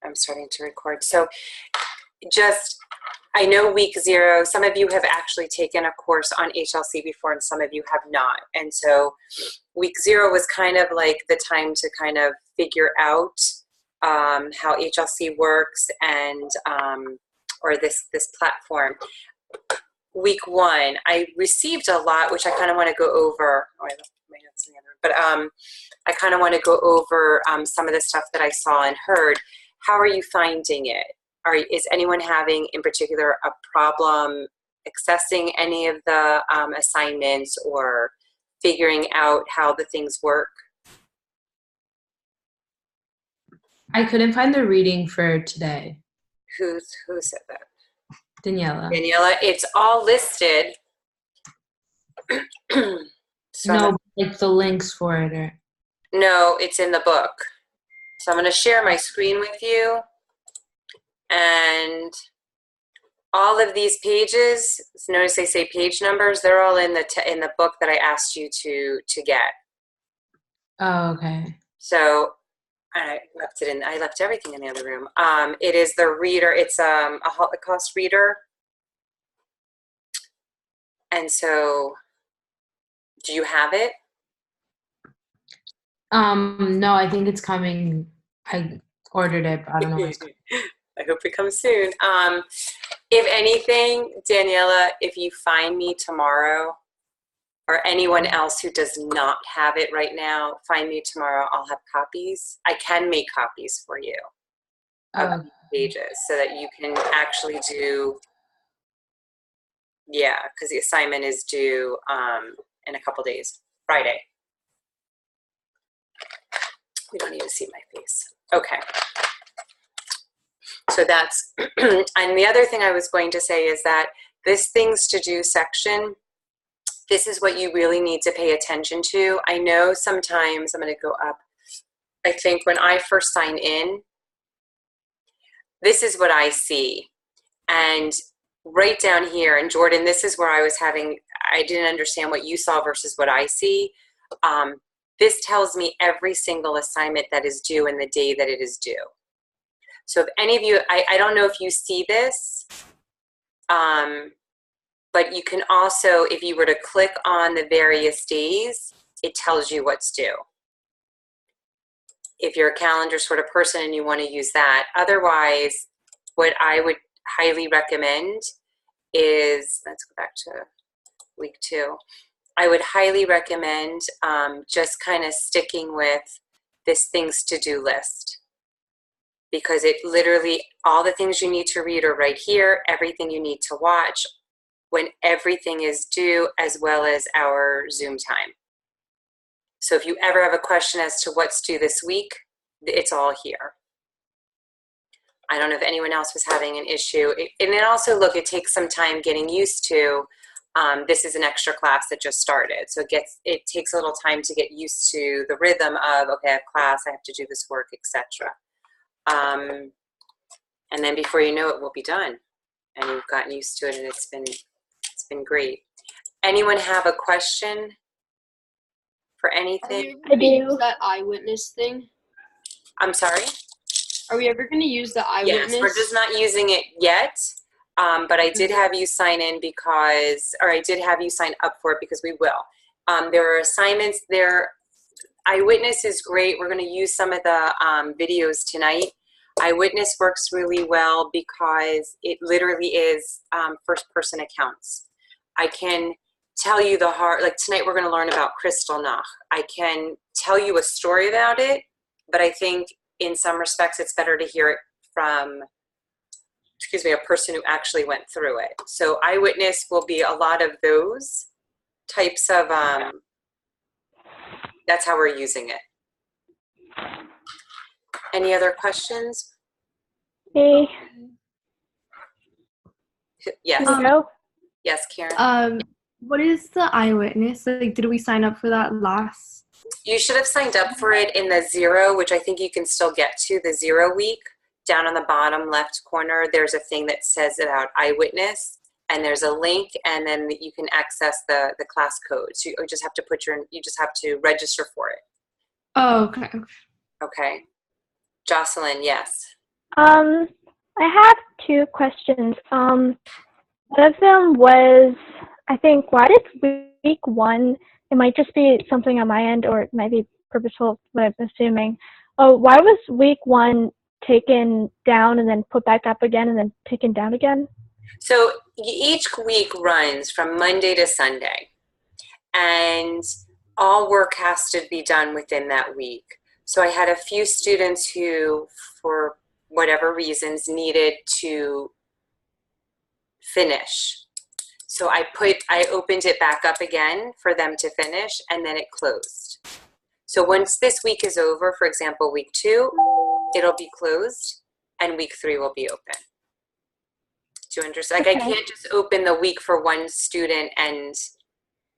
I'm starting to record. So I know week 0, some of you have actually taken a course on HLC before and some of you have not. And so week 0 was kind of like the time to kind of figure out how HLC works and, or this platform. Week 1, I received a lot, which I kind of want to go over. Oh, I left my notes in the other, but I kind of want to go over some of the stuff that I saw and heard. How are you finding it? Is anyone having, in particular, a problem accessing any of the assignments or figuring out how the things work? I couldn't find the reading for today. Who said that? Daniela. Daniela, it's all listed. So no, like the links for it. No, it's in the book. So I'm going to share my screen with you. And all of these pages, notice they say page numbers, they're all in the book that I asked you to get. Oh, okay. So I left everything in the other room. It is the reader, it's a Holocaust reader. And so, do you have it? No, I think it's coming. I ordered it, but I don't know when it's coming. I hope it comes soon. If anything, Daniela, if you find me tomorrow, or anyone else who does not have it right now, find me tomorrow. I'll have copies. I can make copies for you of these pages so that you can actually do, yeah, because the assignment is due in a couple days, Friday. We don't need to see my face. Okay. So that's, and the other thing I was going to say is that this things to do section, this is what you really need to pay attention to. I know sometimes, I'm going to go up, I think when I first sign in, this is what I see. And right down here, and Jordan, this is where I didn't understand what you saw versus what I see. This tells me every single assignment that is due and the day that it is due. So if any of you, I don't know if you see this, but you can also, if you were to click on the various days, it tells you what's due. If you're a calendar sort of person and you want to use that. Otherwise, what I would highly recommend is, let's go back to week 2. I would highly recommend just kind of sticking with this things to do list. Because it literally, all the things you need to read are right here, everything you need to watch, when everything is due, as well as our Zoom time. So if you ever have a question as to what's due this week, it's all here. I don't know if anyone else was having an issue. And then also, look, it takes some time getting used to, this is an extra class that just started. So it takes a little time to get used to the rhythm of, okay, I have class, I have to do this work, etc. And then before you know it, we'll be done. And you've gotten used to it, and it's been great. Anyone have a question for anything? Are we ever going to use that eyewitness thing? I'm sorry? Are we ever going to use the eyewitness? Yes, we're just not using it yet. But I did have you sign in I did have you sign up for it because we will. There are assignments there. Eyewitness is great. We're going to use some of the videos tonight. Eyewitness works really well because it literally is first-person accounts. I can tell you like tonight we're going to learn about Kristallnacht. I can tell you a story about it, but I think in some respects it's better to hear it from, a person who actually went through it. So Eyewitness will be a lot of those types of, that's how we're using it. Any other questions? Hey. Yes. Hello? Yes, Karen. What is the eyewitness? Like, did we sign up for that last? You should have signed up for it in the 0, which I think you can still get to, the 0 week. Down on the bottom left corner, there's a thing that says about Eyewitness, and there's a link, and then you can access the class code. So you just have to you just have to register for it. Oh, okay. Okay. Jocelyn, yes. I have two questions. One of them was, I think, why did week one, it might just be something on my end or it might be purposeful, what I'm assuming. Oh, why was week one taken down and then put back up again and then taken down again? So each week runs from Monday to Sunday, and all work has to be done within that week. So I had a few students who, for whatever reasons, needed to finish. So I opened it back up again for them to finish, and then it closed. So once this week is over, for example, week 2, it'll be closed, and week 3 will be open. Do you understand? Like, I can't just open the week for one student and,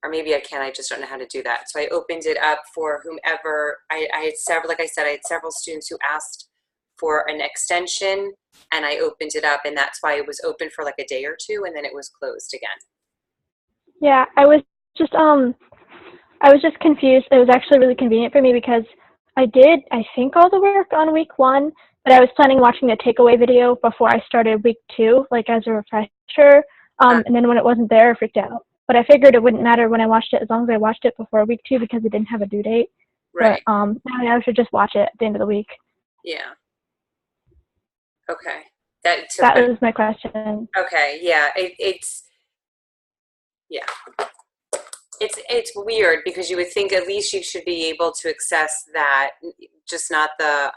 or maybe I can, I just don't know how to do that. So I opened it up for whomever. I had several, like I said, I had several students who asked for an extension, and I opened it up, and that's why it was open for like a day or two, and then it was closed again. Yeah, I was just confused. It was actually really convenient for me because I did, I think, all the work on week 1, but I was planning on watching a takeaway video before I started week 2, like as a refresher. And then when it wasn't there, I freaked out. But I figured it wouldn't matter when I watched it as long as I watched it before week 2 because it didn't have a due date. Right. But now I should just watch it at the end of the week. Yeah. Okay. That was my question. Okay. Yeah. It's weird because you would think at least you should be able to access that, just not the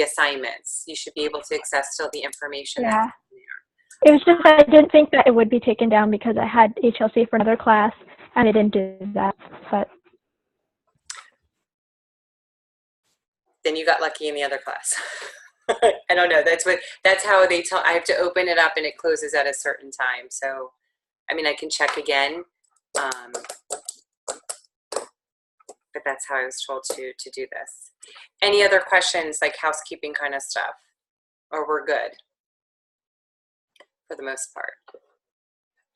assignments. You should be able to access still the information. Yeah. It was just that I didn't think that it would be taken down because I had HLC for another class and I didn't do that. But then you got lucky in the other class. I don't know. That's how they tell. I have to open it up and it closes at a certain time. So, I mean, I can check again. But that's how I was told to do this. Any other questions, like housekeeping kind of stuff? Or we're good for the most part?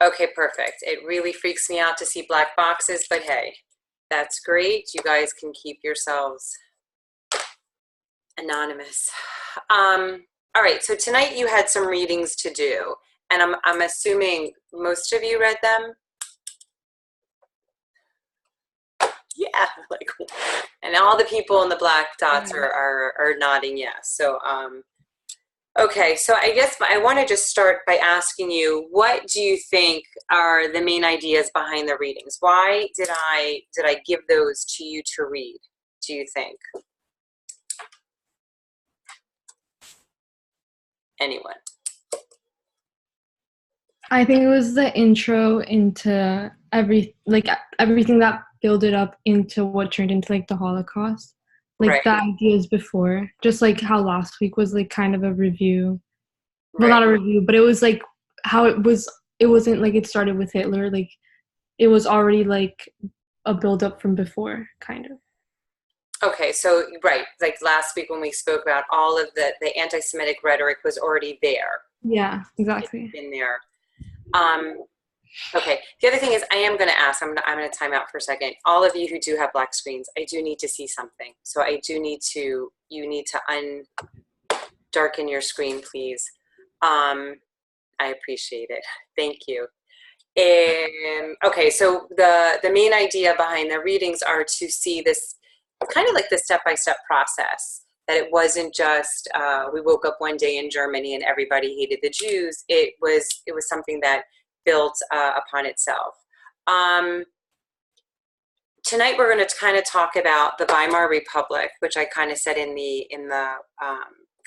Okay, perfect. It really freaks me out to see black boxes, but hey, that's great. You guys can keep yourselves anonymous. All right, so tonight you had some readings to do, and I'm assuming most of you read them. Yeah, like, and all the people in the black dots are nodding yes. So, okay, so I guess I want to just start by asking you, what do you think are the main ideas behind the readings? Why did I give those to you to read, do you think? Anyone? I think it was the intro into everything that builded up into what turned into like the Holocaust, like Right. the ideas before, just like how last week was like kind of a review. Well, Right. not a review, but it was like how it wasn't like it started with Hitler, like it was already like a build up from before, kind of. Okay, so right, like last week when we spoke about all of the anti-Semitic rhetoric was already there. Yeah, exactly. In there. Okay, the other thing is I am going to ask, I'm going to time out for a second. All of you who do have black screens, I do need to see something. So you need to darken your screen, please. I appreciate it. Thank you. Okay, so the main idea behind the readings are to see this kind of like the step-by-step process, that it wasn't just we woke up one day in Germany and everybody hated the Jews. It was something that built upon itself. Tonight we're going to kind of talk about the Weimar Republic, which I kind of said in the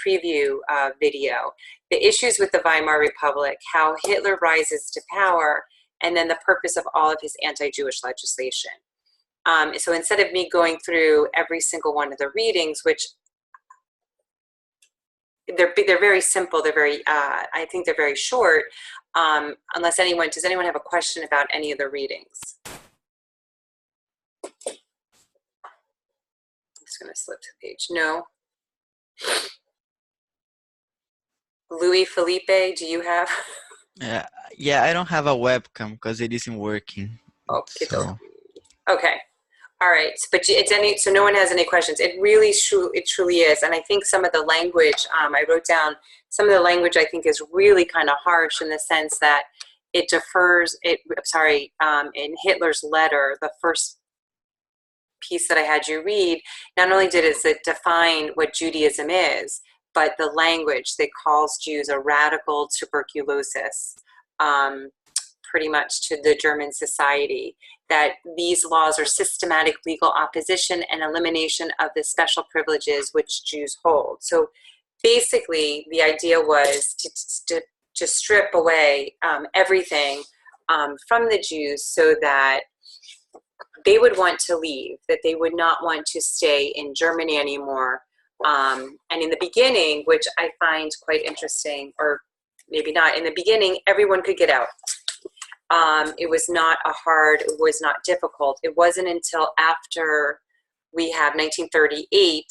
preview video, the issues with the Weimar Republic, how Hitler rises to power, and then the purpose of all of his anti-Jewish legislation. So instead of me going through every single one of the readings, which they're very simple, they're very, I think they're very short, unless does anyone have a question about any of the readings? I'm just going to slip to the page. No? Louis Felipe, do you have? Yeah, I don't have a webcam because it isn't working. Okay. So. Okay. All right, but it's any, so no one has any questions. It really, it truly is. And I think some of the language, I wrote down some of the language I think is really kind of harsh in the sense that it defers, in Hitler's letter, the first piece that I had you read, not only did it define what Judaism is, but the language that calls Jews a radical tuberculosis, pretty much to the German society, that these laws are systematic legal opposition and elimination of the special privileges which Jews hold. So basically, the idea was to strip away everything from the Jews so that they would want to leave, that they would not want to stay in Germany anymore. And in the beginning, which I find quite interesting, or maybe not, in the beginning, everyone could get out. It was not it was not difficult. It wasn't until after we have 1938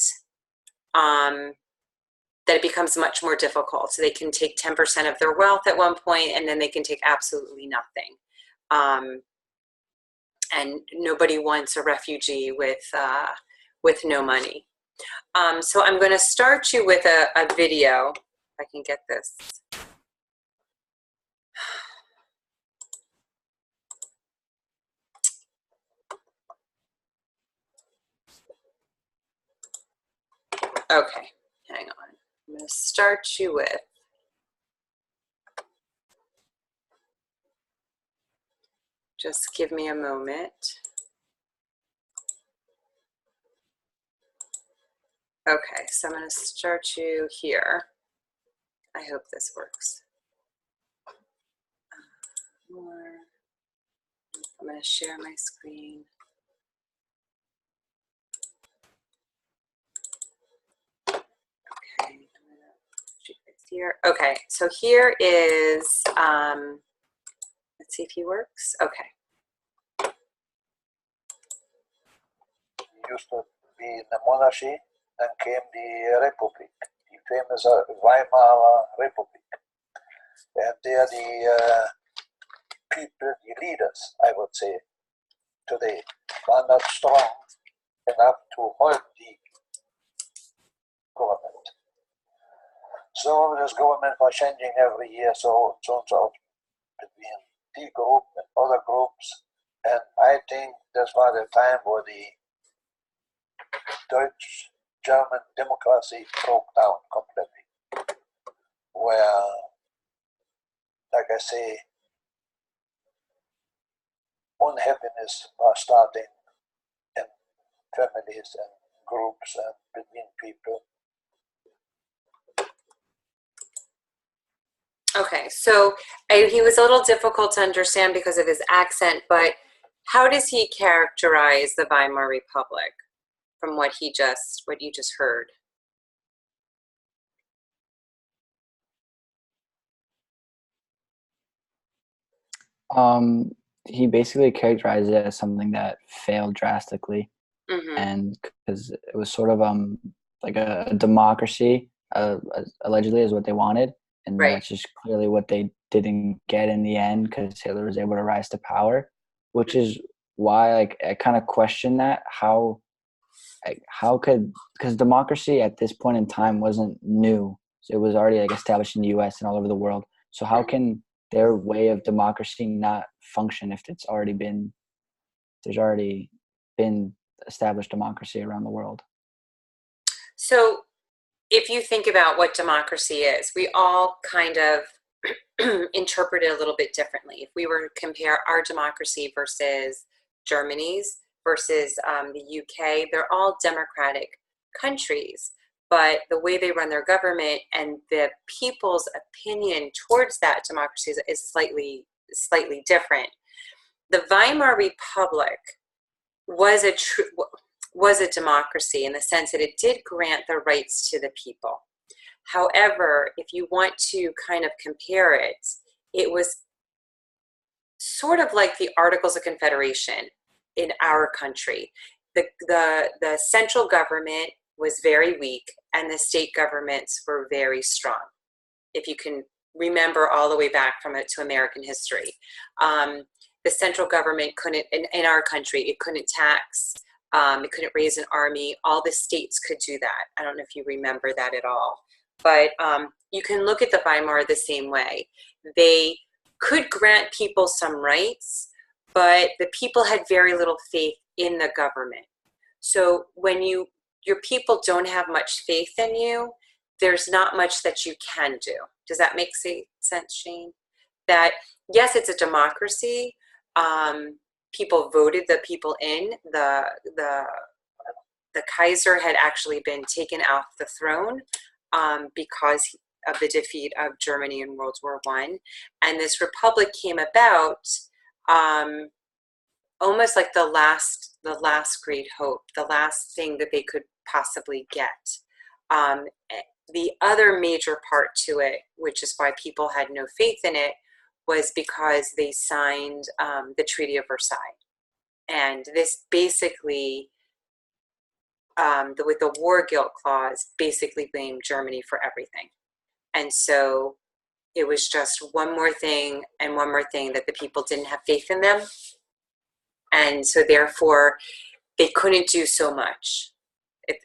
that it becomes much more difficult. So they can take 10% of their wealth at one point, and then they can take absolutely nothing. And nobody wants a refugee with no money. So I'm going to start you with a video, if I can get this. Okay, hang on. I'm going to start you with just give me a moment. Okay, so I'm going to start you here. I hope this works. I'm going to share my screen. Okay, I'm going to shoot this here. Okay, so here is, let's see if he works. Okay. Used to be in the monarchy, then came the Republic, the famous Weimar Republic. And they are the people, the leaders, I would say, today, are not strong enough to hold the government. So this government was changing every year, so between the group and other groups. And I think this was the time where the German democracy broke down completely, where, like I say, unhappiness are starting in families and groups and between people. Okay, so he was a little difficult to understand because of his accent, but how does he characterize the Weimar Republic from what you just heard? He basically characterized it as something that failed drastically, Mm-hmm. and because it was sort of like a democracy, allegedly is what they wanted, and Right. that's just clearly what they didn't get in the end because Hitler was able to rise to power, which is why I kind of question that how could, because democracy at this point in time wasn't new, so it was already established in the U.S. and all over the world. So how can their way of democracy not function if there's already been established democracy around the world? So if you think about what democracy is, we all kind of interpret it a little bit differently. If we were to compare our democracy versus Germany's versus the UK, they're all democratic countries, but the way they run their government and the people's opinion towards that democracy is slightly different. The Weimar Republic was a democracy in the sense that it did grant the rights to the people. However, if you want to kind of compare it, it was sort of like the Articles of Confederation in our country. The central government was very weak and the state governments were very strong. If you can remember all the way back from it to American history. The central government couldn't, in our country, it couldn't tax It couldn't raise an army. All the states could do that. I don't know if you remember that at all. But you can look at the Weimar the same way. They could grant people some rights, but the people had very little faith in the government. So when your people don't have much faith in you, there's not much that you can do. Does that make sense, Shane? That yes, it's a democracy. People voted the people in. The Kaiser had actually been taken off the throne because of the defeat of Germany in World War I. And this republic came about almost like the last great hope, the last thing that they could possibly get. The other major part to it, which is why people had no faith in it, was because they signed the Treaty of Versailles. And this basically, with the war guilt clause, basically blamed Germany for everything. And so it was just one more thing and one more thing that the people didn't have faith in them. And so therefore, they couldn't do so much.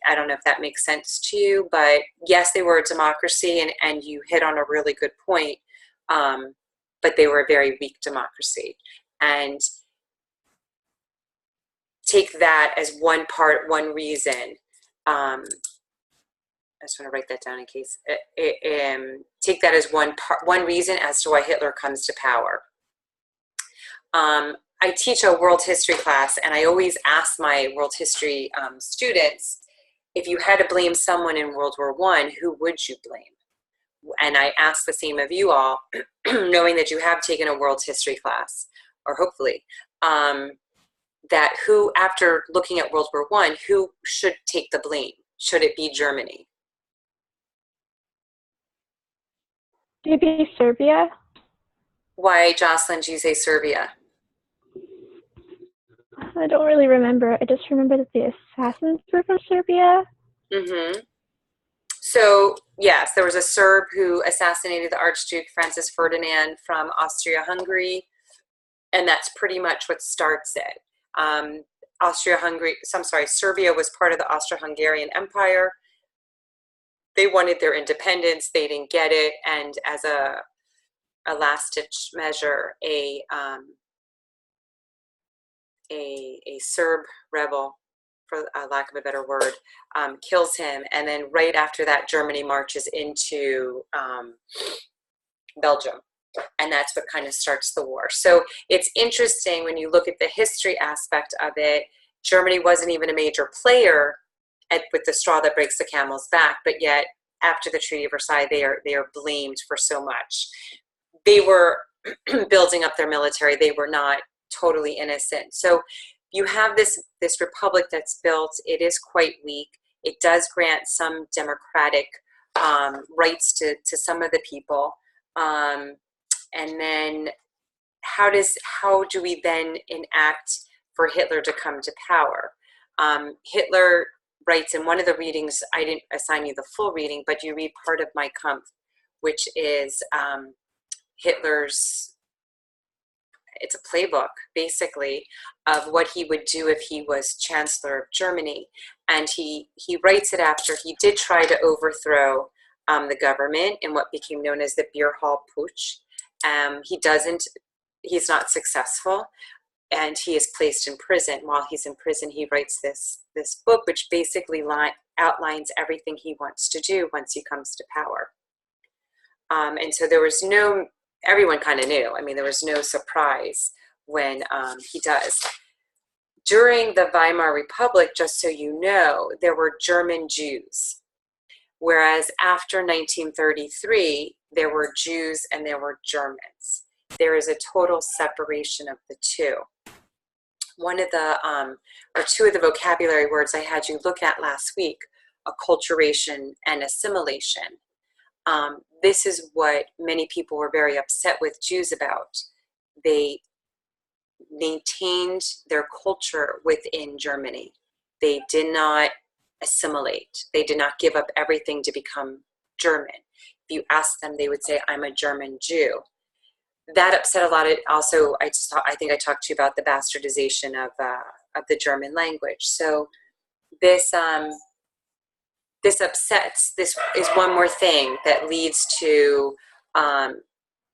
I don't know if that makes sense to you, but yes, they were a democracy, and you hit on a really good point, but they were a very weak democracy. And take that as one reason. I just want to write that down in case. Take that as one reason as to why Hitler comes to power. I teach a world history class, and I always ask my world history students, if you had to blame someone in World War I, who would you blame? And I ask the same of you all, knowing that you have taken a world history class, or hopefully, that who, after looking at World War I, who should take the blame? Should it be Germany? Maybe Serbia? Why, Jocelyn, do you say Serbia? I don't really remember. I just remember that the assassins were from Serbia. Mm-hmm. So, yes, there was a Serb who assassinated the Archduke Francis Ferdinand from Austria-Hungary, and that's pretty much what starts it. Serbia was part of the Austro-Hungarian Empire. They wanted their independence. They didn't get it, and as a last-ditch measure, a Serb rebel, for lack of a better word, kills him, and then right after that, Germany marches into Belgium, and that's what kind of starts the war. So it's interesting when you look at the history aspect of it. Germany wasn't even a major player with the straw that breaks the camel's back, but yet after the Treaty of Versailles, they are blamed for so much. They were building up their military. They were not totally innocent. So you have this republic that's built. It is quite weak. It does grant some democratic rights to some of the people. And then how do we then enact for Hitler to come to power? Hitler writes in one of the readings, I didn't assign you the full reading, but you read part of Mein Kampf, which is Hitler's, it's a playbook, basically, of what he would do if he was Chancellor of Germany. And he writes it after he did try to overthrow the government in what became known as the Beer Hall Putsch. He's not successful, and he is placed in prison. While he's in prison, he writes this book, which basically outlines everything he wants to do once he comes to power. And so there was everyone kind of knew. I mean, there was no surprise when he does. During the Weimar Republic, just so you know, there were German Jews. Whereas after 1933, there were Jews and there were Germans. There is a total separation of the two. One of the, or two of the vocabulary words I had you look at last week, acculturation and assimilation. This is what many people were very upset with Jews about. They maintained their culture within Germany. They did not assimilate. They did not give up everything to become German. If you ask them, they would say, I'm a German Jew. That upset a lot of, also, I think I talked to you about the bastardization of of the German language. So this this upsets. This is one more thing that leads to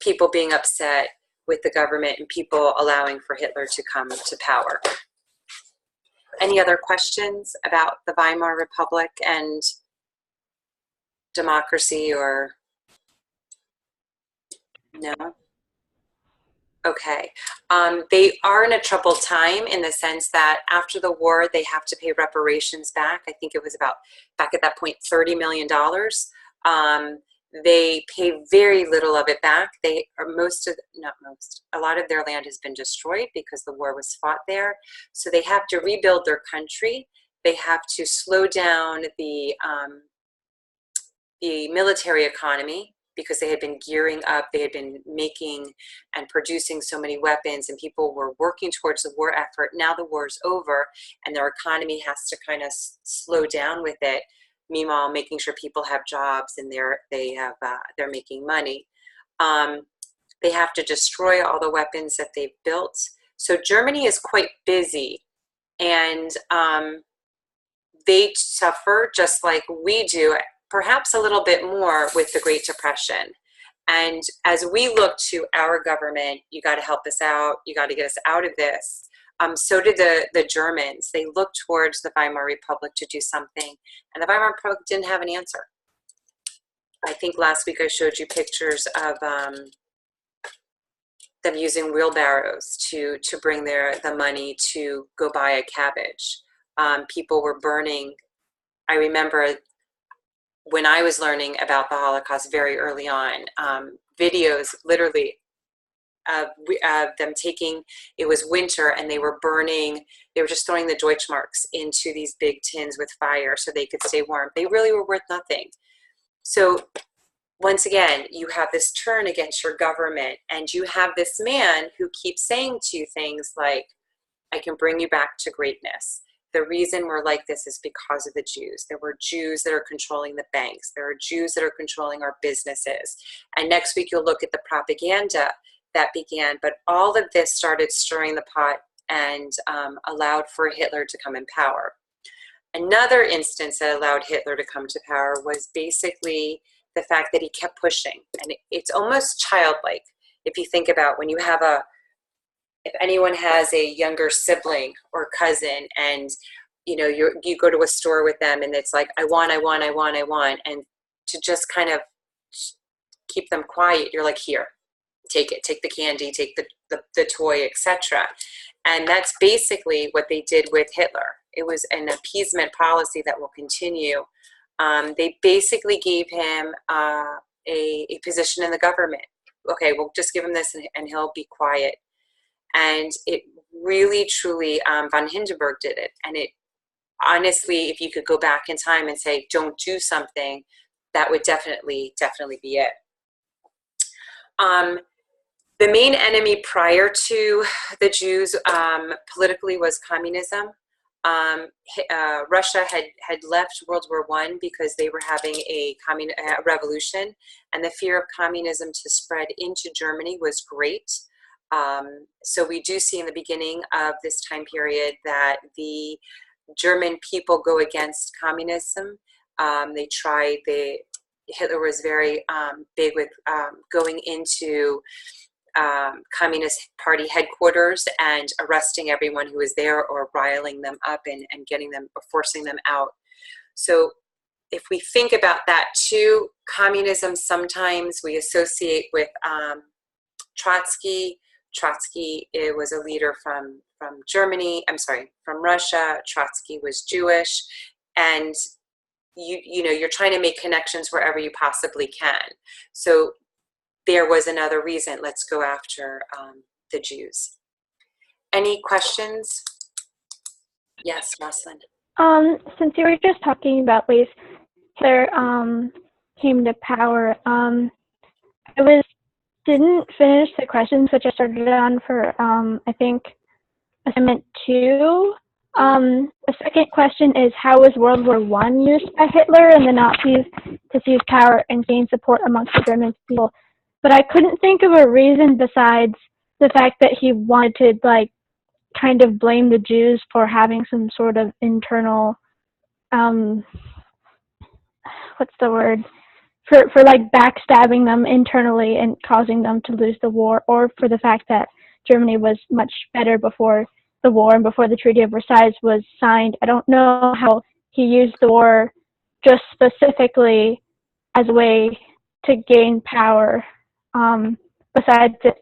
people being upset with the government and people allowing for Hitler to come to power. Any other questions about the Weimar Republic and democracy, or no? Okay. They are in a troubled time in the sense that after the war, they have to pay reparations back. I think it was about, back at that point, $30 million. They pay very little of it back. They are a lot of their land has been destroyed because the war was fought there. So they have to rebuild their country. They have to slow down the military economy because they had been gearing up. They had been making and producing so many weapons, and people were working towards the war effort. Now the war's over and their economy has to kind of slow down with it. Meanwhile, making sure people have jobs and they're making money. They have to destroy all the weapons that they've built. So Germany is quite busy, and they suffer just like we do, perhaps a little bit more with the Great Depression. And as we look to our government, you got to help us out. You got to get us out of this. So did the Germans. They looked towards the Weimar Republic to do something, and the Weimar Republic didn't have an answer. I think last week I showed you pictures of them using wheelbarrows to bring the money to go buy a cabbage. People were burning. I remember when I was learning about the Holocaust very early on, videos literally of them taking, it was winter and they were burning, they were just throwing the Deutschmarks into these big tins with fire so they could stay warm. They really were worth nothing. So once again, you have this turn against your government, and you have this man who keeps saying to you things like, I can bring you back to greatness. The reason we're like this is because of the Jews. There were Jews that are controlling the banks. There are Jews that are controlling our businesses. And next week you'll look at the propaganda that began. But all of this started stirring the pot and allowed for Hitler to come in power. Another instance that allowed Hitler to come to power was basically the fact that he kept pushing. And it's almost childlike if you think about when you have if anyone has a younger sibling or cousin, and you go to a store with them and it's like, I want, and to just kind of keep them quiet, you're like, here, take it, take the candy, take the toy, etc. And that's basically what they did with Hitler. It was an appeasement policy that will continue. They basically gave him a position in the government. Okay, we'll just give him this and he'll be quiet. And it really, truly, von Hindenburg did it. And it, honestly, if you could go back in time and say, don't do something, that would definitely be it. The main enemy prior to the Jews politically was communism. Russia had left World War I because they were having a revolution, and the fear of communism to spread into Germany was great. So we do see in the beginning of this time period that the German people go against communism. Hitler was very big with going into Communist Party headquarters and arresting everyone who was there, or riling them up and getting them, or forcing them out. So if we think about that too, communism sometimes we associate with Trotsky. Trotsky was a leader from Germany, from Russia. Trotsky was Jewish. And you're trying to make connections wherever you possibly can. So there was another reason, let's go after the Jews. Any questions? Yes, Rosalind. Since you were just talking about ways Hitler came to power, I didn't finish the questions, which I started on for, I think, assignment 2. The second question is, how was World War I used by Hitler and the Nazis to seize power and gain support amongst the German people? But I couldn't think of a reason besides the fact that he wanted to, kind of blame the Jews for having some sort of internal, what's the word? For like backstabbing them internally and causing them to lose the war, or for the fact that Germany was much better before the war and before the Treaty of Versailles was signed. I don't know how he used the war just specifically as a way to gain power, besides the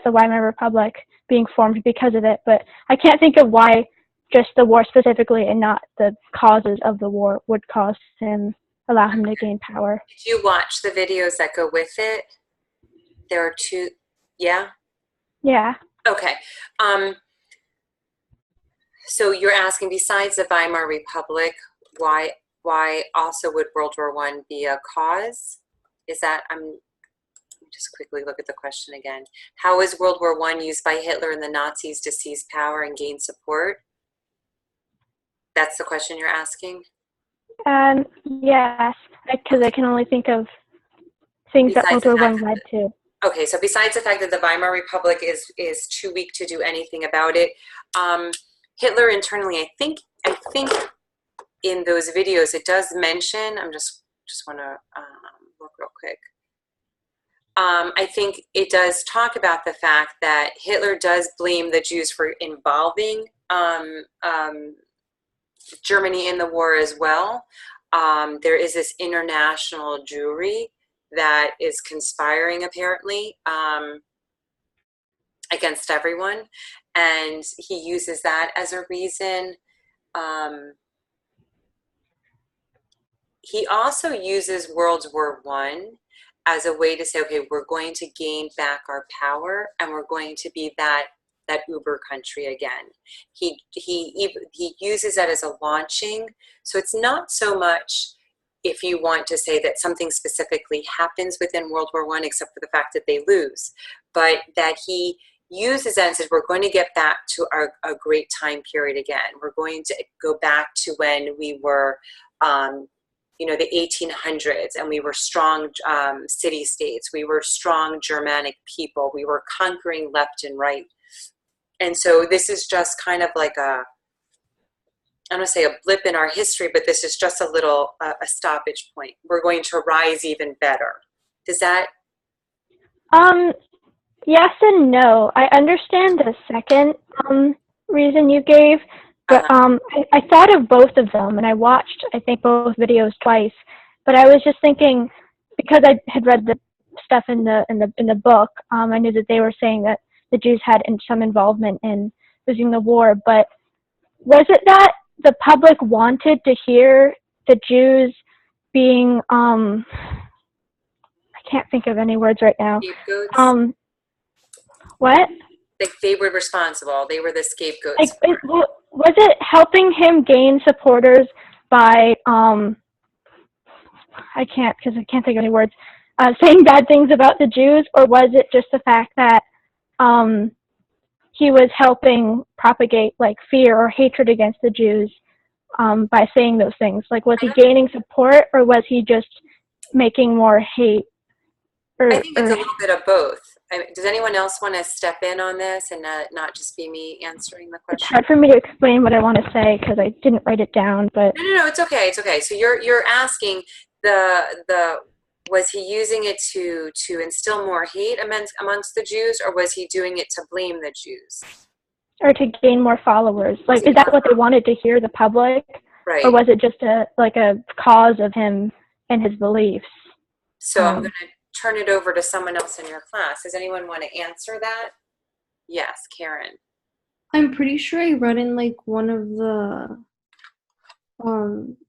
Weimar Republic being formed because of it. But I can't think of why just the war specifically and not the causes of the war would allow him to gain power. Did you watch the videos that go with it? There are two, yeah? Yeah. Okay. So you're asking, besides the Weimar Republic, why also would World War I be a cause? Is that, let me just quickly look at the question again. How was World War I used by Hitler and the Nazis to seize power and gain support? That's the question you're asking? Yes, because I can only think of things that World War I led to. Okay, so besides the fact that the Weimar Republic is too weak to do anything about it, Hitler internally, I think in those videos it does mention, I'm just want to look real quick. I think it does talk about the fact that Hitler does blame the Jews for involving Germany in the war as well. There is this international Jewry that is conspiring apparently against everyone, and he uses that as a reason. He also uses World War I as a way to say, okay, we're going to gain back our power and we're going to be that uber country again. He uses that as a launching. So it's not so much, if you want to say that something specifically happens within World War I, except for the fact that they lose, but that he uses that and says, we're going to get back to a great time period again. We're going to go back to when we were, the 1800s, and we were strong city-states. We were strong Germanic people. We were conquering left and right. And so this is just kind of like I don't want to say a blip in our history, but this is just a little, a stoppage point. We're going to rise even better. Does that? Yes and no. I understand the second reason you gave, but I thought of both of them, and I watched, I think, both videos twice. But I was just thinking, because I had read the stuff in the book, I knew that they were saying that the Jews had some involvement in losing the war. But was it that the public wanted to hear the Jews being I can't think of any words right now. Scapegoats? What? Like they were responsible. They were the scapegoats. Was it helping him gain supporters by I can't think of any words, saying bad things about the Jews, or was it just the fact that he was helping propagate like fear or hatred against the Jews by saying those things? Like, was he gaining support, or was he just making more hate? I think it's a little bit of both. Does anyone else want to step in on this and not just be me answering the question? It's hard for me to explain what I want to say because I didn't write it down. But no, it's okay. It's okay. So you're asking was he using it to instill more hate amongst the Jews, or was he doing it to blame the Jews? Or to gain more followers? Like, is that what they wanted to hear, the public? Right. Or was it just a cause of him and his beliefs? So I'm going to turn it over to someone else in your class. Does anyone want to answer that? Yes, Karen. I'm pretty sure I read in like one of the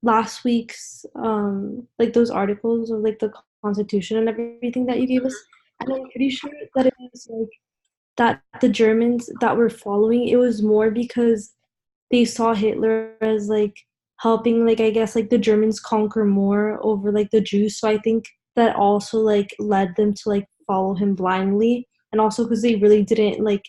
last week's like those articles of like the Constitution and everything that you gave us, and I'm pretty sure that it was like that the Germans that were following, it was more because they saw Hitler as like helping, like I guess like the Germans conquer more over like the Jews. So I think that also like led them to like follow him blindly, and also because they really didn't like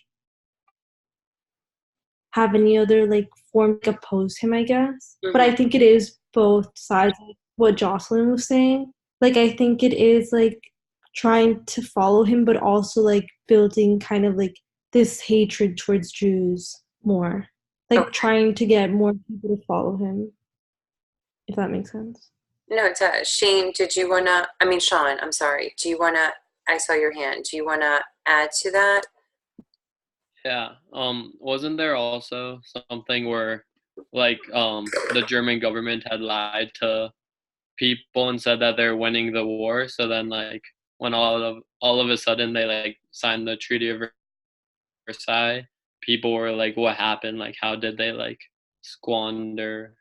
have any other like form to oppose him, I guess. But I think it is both sides of what Jocelyn was saying. Like I think it is like trying to follow him, but also like building kind of like this hatred towards Jews more, like Okay. trying to get more people to follow him, if that makes sense. No, it does. Shane, Sean, I'm sorry. I saw your hand. Do you want to add to that? Yeah. Wasn't there also something where like the German government had lied to people and said that they're winning the war, so then like when all of a sudden they like signed the Treaty of Versailles, people were like, what happened? Like how did they like squander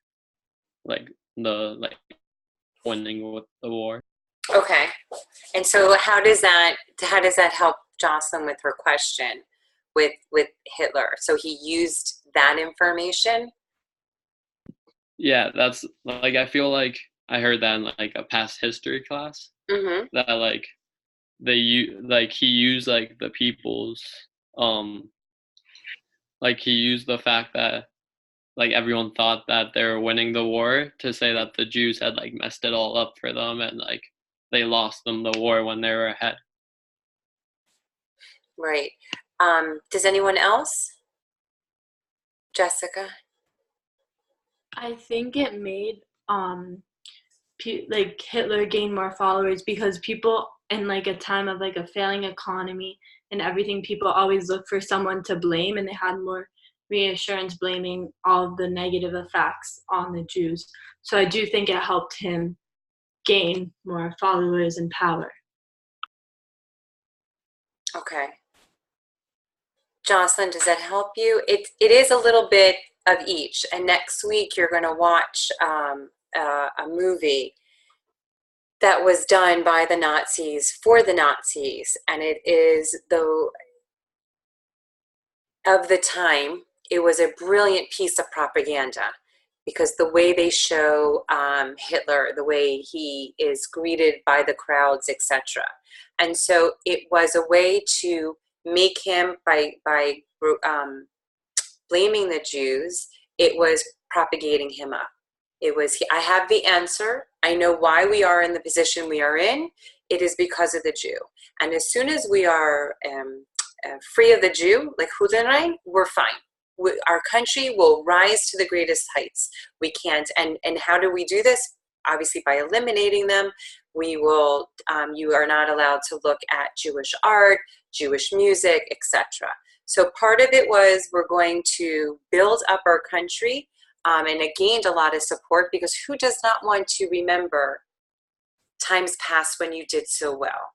like the like winning with the war? Okay. And so how does that help Jocelyn with her question with Hitler? So he used that information? Yeah, that's like I feel like I heard that in like a past history class Mm-hmm. that like he used like the people's like he used the fact that like everyone thought that they were winning the war to say that the Jews had like messed it all up for them and like they lost them the war when they were ahead. Right. Does anyone else? Jessica? I think it made like Hitler gain more followers because people in like a time of like a failing economy and everything, people always look for someone to blame, and they had more reassurance blaming all of the negative effects on the Jews. So I do think it helped him gain more followers and power. Okay. Jocelyn, does that help you? It is a little bit of each. And next week you're going to watch a movie that was done by the Nazis for the Nazis, and it is of the time. It was a brilliant piece of propaganda because the way they show Hitler, the way he is greeted by the crowds, etc. And so it was a way to make him by blaming the Jews. It was propagating him up. It was, I have the answer. I know why we are in the position we are in. It is because of the Jew. And as soon as we are free of the Jew, like Judenrein, we're fine. Our country will rise to the greatest heights. We can't. And how do we do this? Obviously by eliminating them. We will, you are not allowed to look at Jewish art, Jewish music, etc. So part of it was we're going to build up our country, and it gained a lot of support because who does not want to remember times past when you did so well?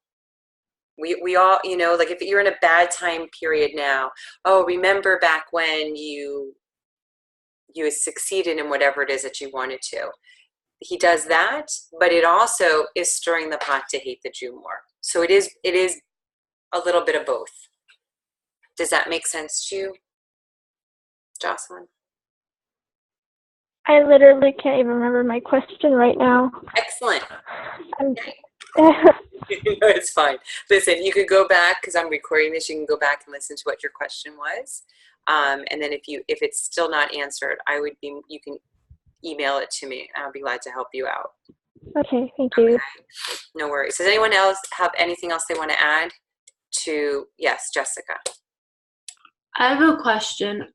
We all, you know, like if you're in a bad time period now, oh, remember back when you succeeded in whatever it is that you wanted to. He does that, but it also is stirring the pot to hate the Jew more. So it is a little bit of both. Does that make sense to you, Jocelyn? I literally can't even remember my question right now. Excellent. No, No, it's fine. Listen, you could go back because I'm recording this. You can go back and listen to what your question was, and then if it's still not answered, you can email it to me. I'll be glad to help you out. okay, thank you. Okay. No worries. Does anyone else have anything else they want to add to? Yes, Jessica. I have a question.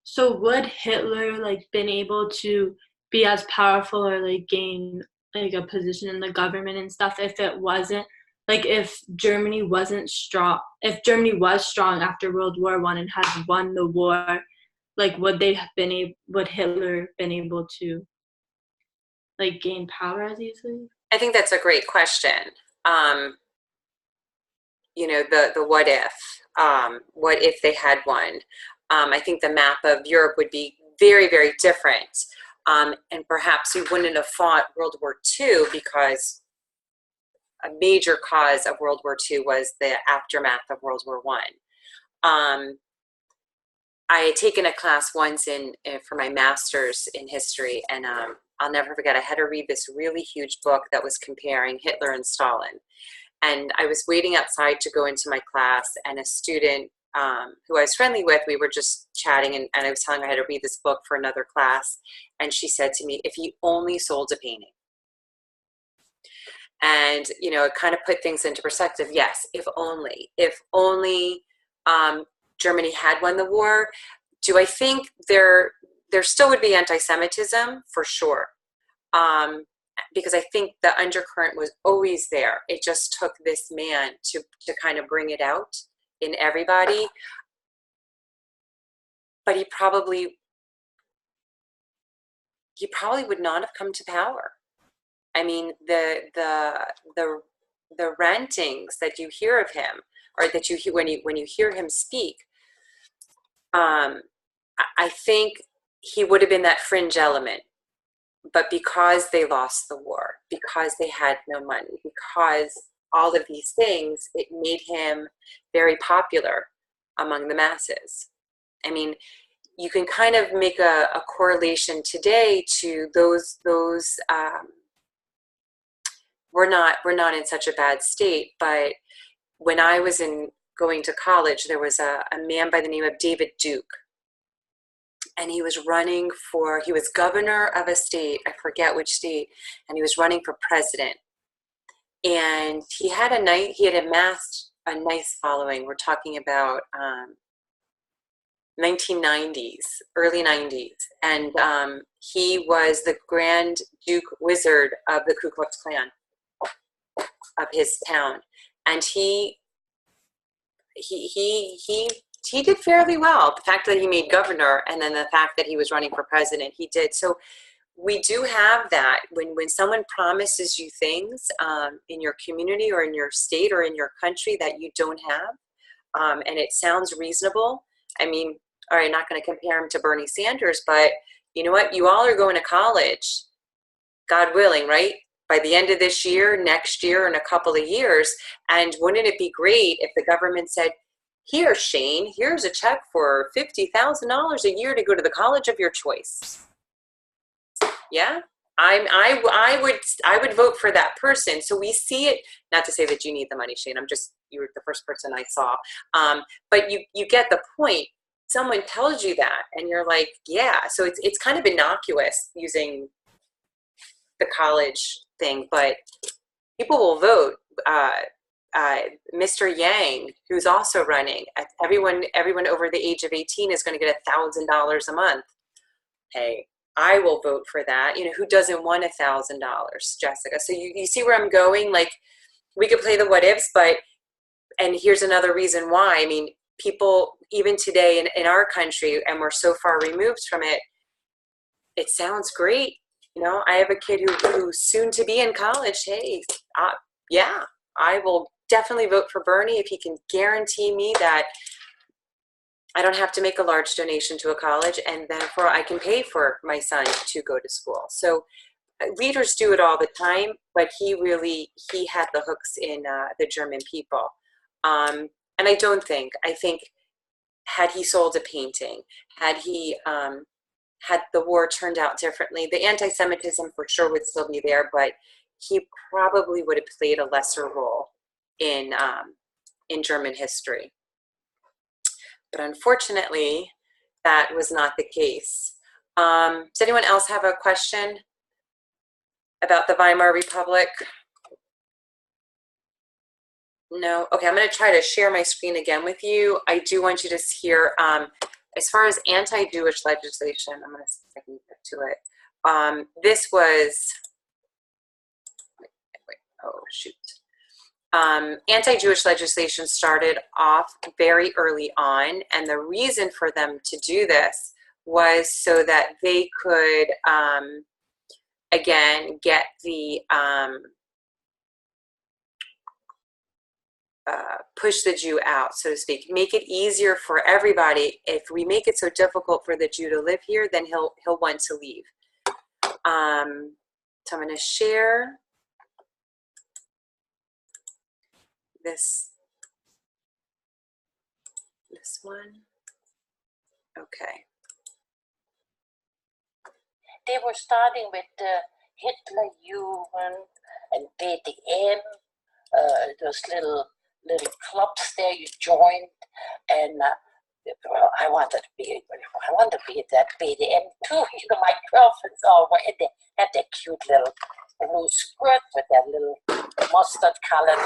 So would Hitler like been able to be as powerful or like gain like a position in the government and stuff if it wasn't like if Germany wasn't strong? If Germany was strong after World War I and had won the war, like would Hitler been able to like gain power as easily? I think that's a great question. You know, the what if they had won? I think the map of Europe would be very, very different. And perhaps we wouldn't have fought World War II because a major cause of World War II was the aftermath of World War I. I had taken a class once for my master's in history, and I'll never forget, I had to read this really huge book that was comparing Hitler and Stalin. And I was waiting outside to go into my class, and a student who I was friendly with, we were just chatting, and I was telling her I had to read this book for another class. And she said to me, if he only sold a painting. And, you know, it kind of put things into perspective. Yes, if only Germany had won the war. Do I think there still would be anti-Semitism? For sure. Because I think the undercurrent was always there. It just took this man to kind of bring it out in everybody. But he probably would not have come to power. I mean, the rantings that you hear of him, or that you hear when you hear him speak, I think he would have been that fringe element. But because they lost the war, because they had no money, because all of these things, it made him very popular among the masses. I mean, you can kind of make a correlation today to those we're not in such a bad state, but when I was going to college, there was a man by the name of David Duke, and he was governor of a state, I forget which state, and he was running for president. And he had amassed a nice following. We're talking about 1990s, early 90s. And he was the Grand Duke Wizard of the Ku Klux Klan of his town. And he did fairly well. The fact that he made governor, and then the fact that he was running for president, he did. So we do have that when someone promises you things in your community or in your state or in your country that you don't have, and it sounds reasonable. I mean, all right, not going to compare him to Bernie Sanders, but you know what? You all are going to college, God willing, right? By the end of this year, next year, in a couple of years. And wouldn't it be great if the government said, here, Shane, here's a check for $50,000 a year to go to the college of your choice. Yeah, I would vote for that person. So we see it, not to say that you need the money, Shane. You were the first person I saw. But you get the point. Someone tells you that, and you're like, yeah. So it's kind of innocuous using the college thing, but people will vote. Mr. Yang, who's also running, everyone over the age of 18 is going to get $1,000 a month. Hey, I will vote for that. You know, who doesn't want $1,000, Jessica? So you see where I'm going? Like, we could play the what ifs, and here's another reason why. I mean, people, even today in our country, and we're so far removed from it, it sounds great. You know, I have a kid who's soon to be in college. Hey, yeah, I will definitely vote for Bernie if he can guarantee me that I don't have to make a large donation to a college, and therefore I can pay for my son to go to school. So leaders do it all the time, but he had the hooks in the German people. And I think had he sold a painting, had he had the war turned out differently, the anti-Semitism for sure would still be there, but he probably would have played a lesser role in German history. But unfortunately, that was not the case. Does anyone else have a question about the Weimar Republic? No? Okay, I'm going to try to share my screen again with you. I do want you to hear, as far as anti-Jewish legislation, I'm going to see if I can get to it. This was, oh shoot. Anti-Jewish legislation started off very early on, and the reason for them to do this was so that they could, again, get the, push the Jew out, so to speak, make it easier for everybody. If we make it so difficult for the Jew to live here, then he'll want to leave. So I'm going to share this one. Okay. They were starting with Hitler Jugend and BDM, those little clubs there you joined, and I wanted to be that BDM too. You know, my girlfriends all were, and they had that cute little blue skirt with that little mustard colored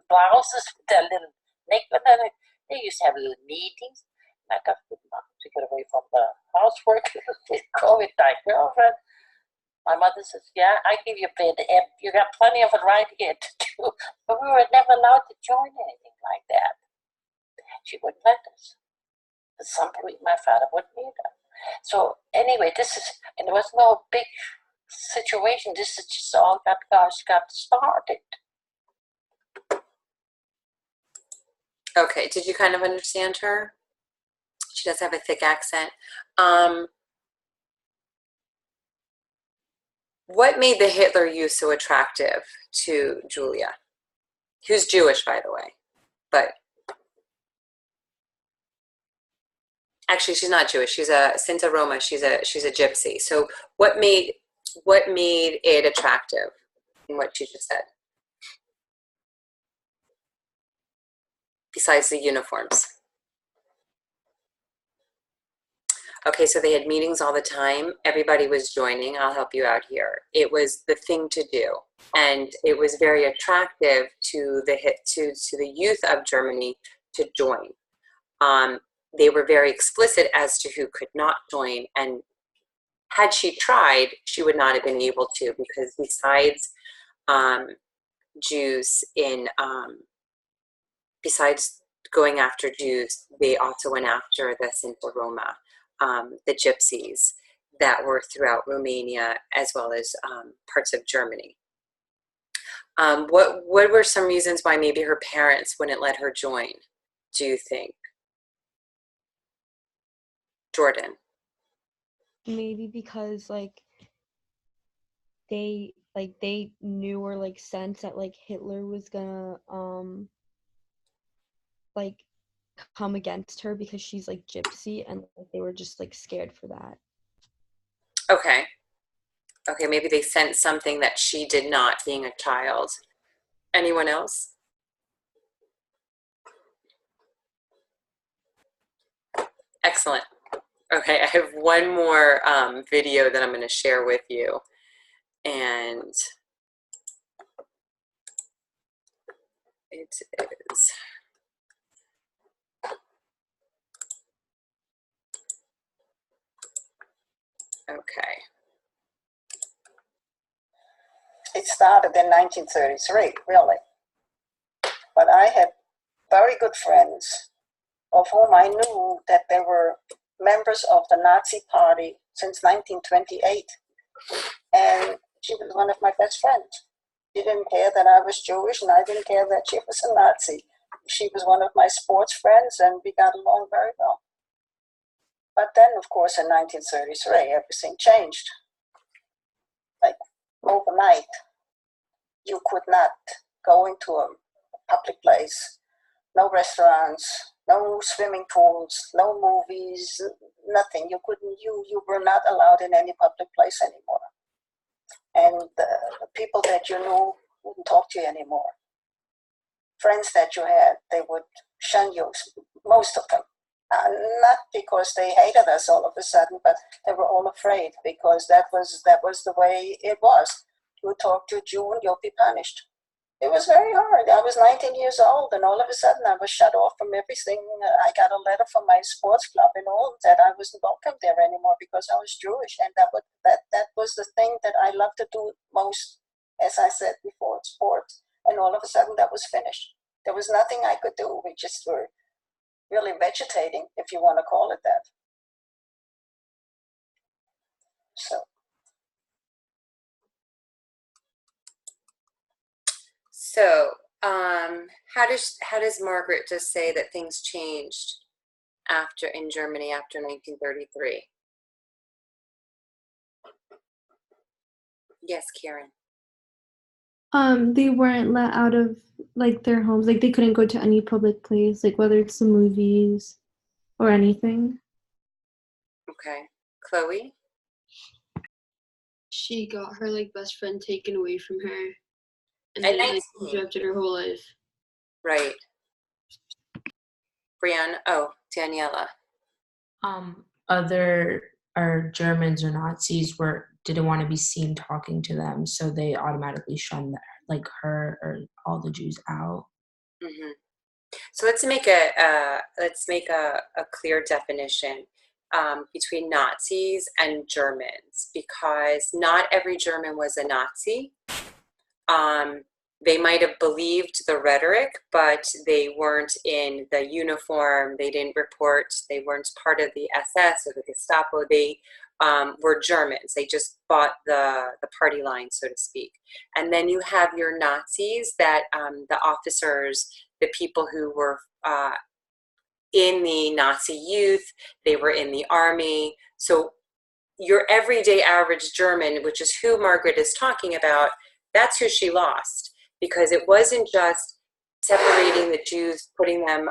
blouses with that little neck, but then They used to have little meetings. I got to get away from the housework. Go with my girlfriend. My mother says, yeah, I give you a bed. You got plenty of it right here to do. But we were never allowed to join anything like that. She wouldn't let us. For some reason, my father wouldn't either. So anyway, and there was no big situation. This is just all got started. Okay, did you kind of understand her? She does have a thick accent. What made the Hitler Youth so attractive to Julia? Who's Jewish, by the way, but actually she's not Jewish. She's a Sinta Roma. She's a gypsy. So what made it attractive in what she just said? Besides the uniforms. Okay, so they had meetings all the time. Everybody was joining. I'll help you out here. It was the thing to do, and it was very attractive to the youth of Germany to join. They were very explicit as to who could not join, and had she tried, she would not have been able to, because besides besides going after Jews, they also went after the Sinti Roma, the gypsies that were throughout Romania as well as parts of Germany. What were some reasons why maybe her parents wouldn't let her join, do you think? Jordan? Maybe because they knew or sensed that Hitler was gonna come against her because she's gypsy, and they were just scared for that. Okay, maybe they sensed something that she did not, being a child. Anyone else? Excellent. Okay, I have one more video that I'm going to share with you, and it is okay. It started in 1933, really. But I had very good friends of whom I knew that they were members of the Nazi Party since 1928. And she was one of my best friends. She didn't care that I was Jewish, and I didn't care that she was a Nazi. She was one of my sports friends, and we got along very well. But then, of course, in 1933, everything changed. Overnight, you could not go into a public place, no restaurants, no swimming pools, no movies, nothing. You were not allowed in any public place anymore. And the people that you knew wouldn't talk to you anymore. Friends that you had, they would shun you, most of them. Not because they hated us all of a sudden, but they were all afraid, because that was the way it was. You talk to a Jew and you'll be punished. It was very hard. I was 19 years old, and all of a sudden I was shut off from everything. I got a letter from my sports club and all that I wasn't welcome there anymore because I was Jewish, and that was the thing that I loved to do most, as I said before, sports. And all of a sudden that was finished. There was nothing I could do. We just were really vegetating, if you want to call it that. So, how does Margaret just say that things changed in Germany after 1933? Yes, Karen. They weren't let out of their homes. They couldn't go to any public place, whether it's the movies or anything. Okay. Chloe? She got her best friend taken away from her, and then rejected her whole life. Right. Brianna? Oh, Daniela. Other Germans or Nazis didn't want to be seen talking to them, so they automatically shunned her or all the Jews out. Mm-hmm. So let's make a clear definition between Nazis and Germans, because not every German was a Nazi. They might have believed the rhetoric, but they weren't in the uniform. They didn't report. They weren't part of the SS or the Gestapo. They were Germans. They just bought the party line, so to speak. And then you have your Nazis, that the officers, the people who were in the Nazi youth, they were in the army. So your everyday average German, which is who Margaret is talking about, that's who she lost, because it wasn't just separating the Jews, putting them,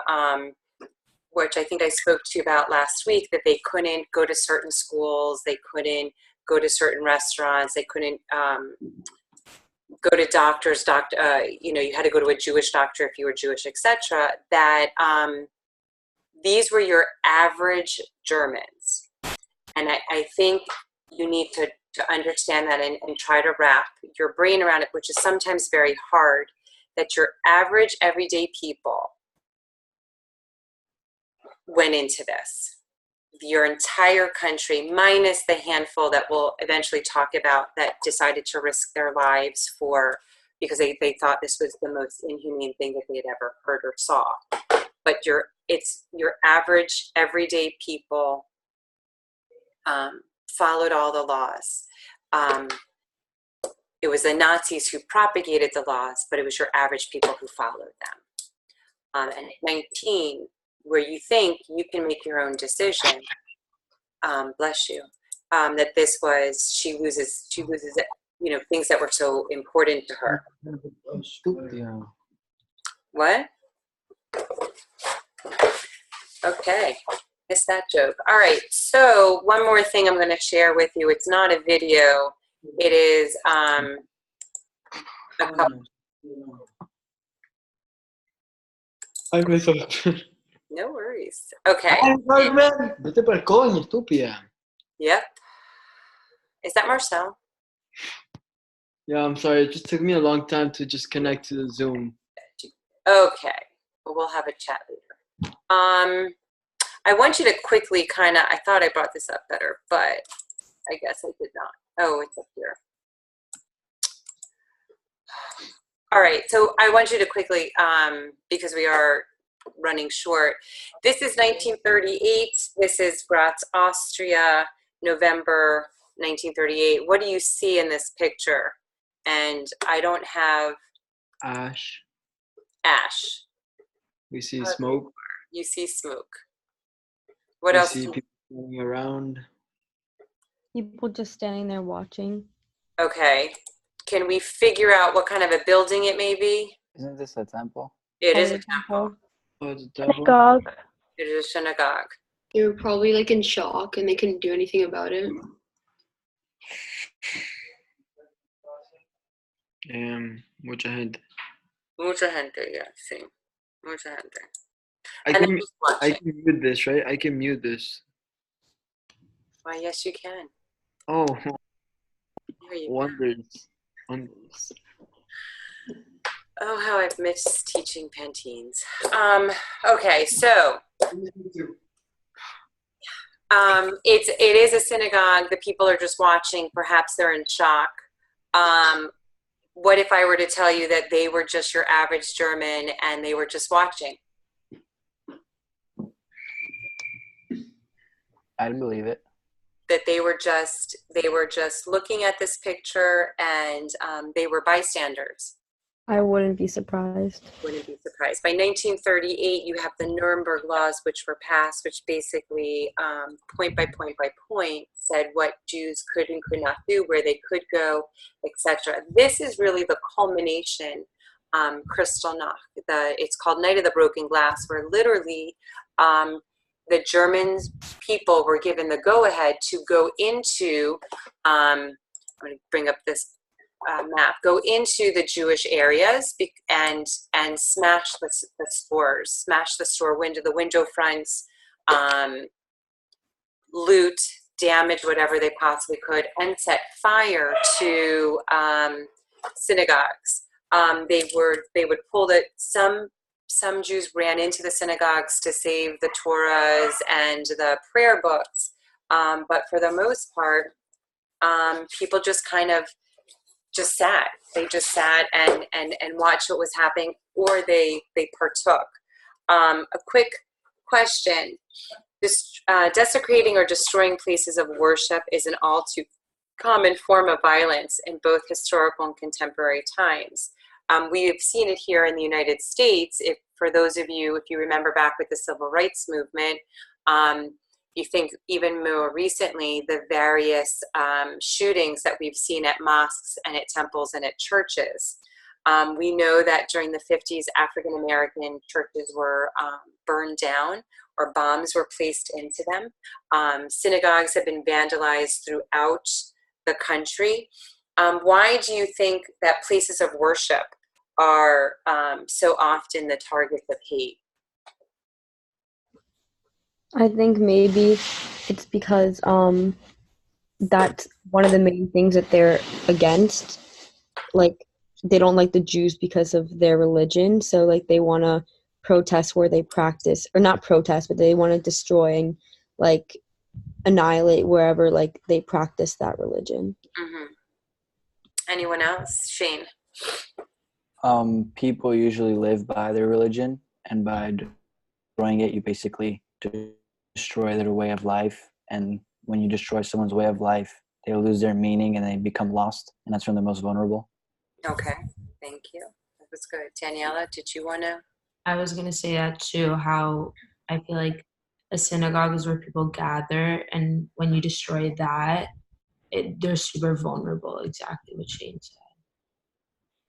which I think I spoke to you about last week, that they couldn't go to certain schools, they couldn't go to certain restaurants, they couldn't go to doctors, you had to go to a Jewish doctor if you were Jewish, etc. That these were your average Germans. And I think you need to understand that and try to wrap your brain around it, which is sometimes very hard, that your average everyday people went into this. Your entire country, minus the handful that we'll eventually talk about that decided to risk their lives because they thought this was the most inhumane thing that they had ever heard or saw. But it's your average everyday people followed all the laws. It was the Nazis who propagated the laws, but it was your average people who followed them. And at 19, where you think you can make your own decision, bless you, that she loses things that were so important to her. What? Okay, missed that joke. All right, so one more thing I'm going to share with you. It's not a video. It is a couple. No worries. Okay. Vete para el coño, estúpida. Yep. Is that Marcel? Yeah, I'm sorry. It just took me a long time to just connect to the Zoom. Okay. Well, we'll have a chat later. I want you to quickly I thought I brought this up better, but I guess I did not. Oh, it's up here. All right. So I want you to quickly, because we are running short. This is 1938. This is Graz, Austria, November 1938. What do you see in this picture? And I don't have ash. Ash. We see smoke. You see smoke. What else? You see people going around. People just standing there watching. Okay. Can we figure out what kind of a building it may be? Isn't this a temple? It is a temple. Oh, it's a temple. Synagogue. It is a synagogue. They were probably like in shock and they couldn't do anything about it. Mucha gente. Mucha gente, yeah, sí. Mucha gente. I can mute this, right? I can mute this. Why, yes, you can. Oh, wonders. Oh, how I've missed teaching Pantene. Okay, so it is a synagogue. The people are just watching. Perhaps they're in shock. What if I were to tell you that they were just your average German and they were just watching? I'd believe it. That they were just looking at this picture and they were bystanders. I wouldn't be surprised. Wouldn't be surprised. By 1938, you have the Nuremberg laws, which were passed, which basically, point by point by point, said what Jews could and could not do, where they could go, etc. This is really the culmination, Kristallnacht. It's called Night of the Broken Glass, where literally the German people were given the go-ahead to go into, I'm going to bring up this map, go into the Jewish areas and smash the stores, smash the store window, the window fronts, loot, damage whatever they possibly could, and set fire to synagogues. They would pull some some Jews ran into the synagogues to save the Torahs and the prayer books. But for the most part, people just kind of just sat. They just sat and watched what was happening, or they partook. A quick question. Desecrating or destroying places of worship is an all too common form of violence in both historical and contemporary times. We have seen it here in the United States. For those of you, if you remember back with the Civil Rights Movement, you think even more recently, the various shootings that we've seen at mosques and at temples and at churches. We know that during the 50s, African American churches were burned down, or bombs were placed into them. Synagogues have been vandalized throughout the country. Why do you think that places of worship are so often the targets of hate? I think maybe it's because that's one of the main things that they're against. Like, they don't like the Jews because of their religion, so like they want to protest where they practice, or not protest, but they want to destroy and like annihilate wherever like they practice that religion. Mm-hmm. Anyone else? Shane? People usually live by their religion, and by destroying it, you basically destroy their way of life. And when you destroy someone's way of life, they lose their meaning and they become lost, and that's when they're most vulnerable. Okay, thank you. That was good. Daniela, did you want to? I was going to say that too, how I feel like a synagogue is where people gather, and when you destroy that, they're super vulnerable, exactly what Shane said.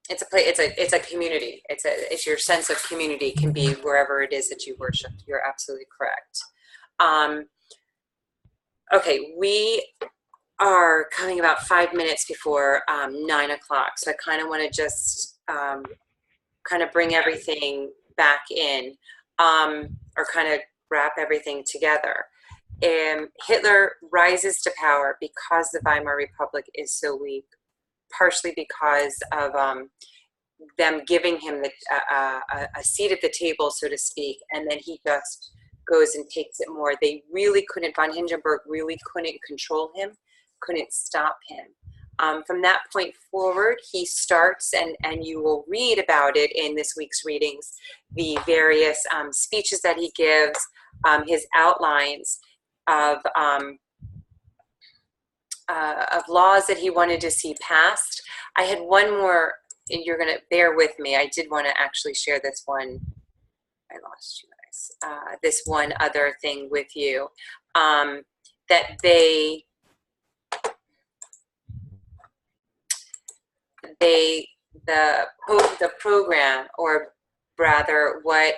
It's a place. It's a community. It's your sense of community can be wherever it is that you worship. You're absolutely correct. Okay, we are coming about 5 minutes before 9 o'clock, so I kind of want to just kind of bring everything back in, or kind of wrap everything together. Hitler rises to power because the Weimar Republic is so weak, partially because of them giving him a seat at the table, so to speak, and then he just goes and takes it more. They really couldn't, von Hindenburg really couldn't control him, couldn't stop him. From that point forward, he starts, and you will read about it in this week's readings, the various speeches that he gives, his outlines of laws that he wanted to see passed. I had one more, and you're going to bear with me. I did want to actually share this one. I lost you guys. This one other thing with you, that the program, or rather what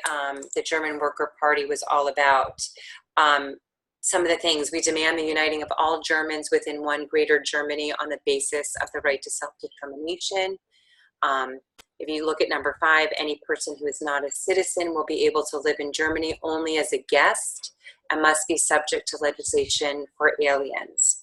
the German Worker Party was all about. Some of the things: we demand the uniting of all Germans within one greater Germany on the basis of the right to self-determination. If you look at number 5, any person who is not a citizen will be able to live in Germany only as a guest and must be subject to legislation for aliens.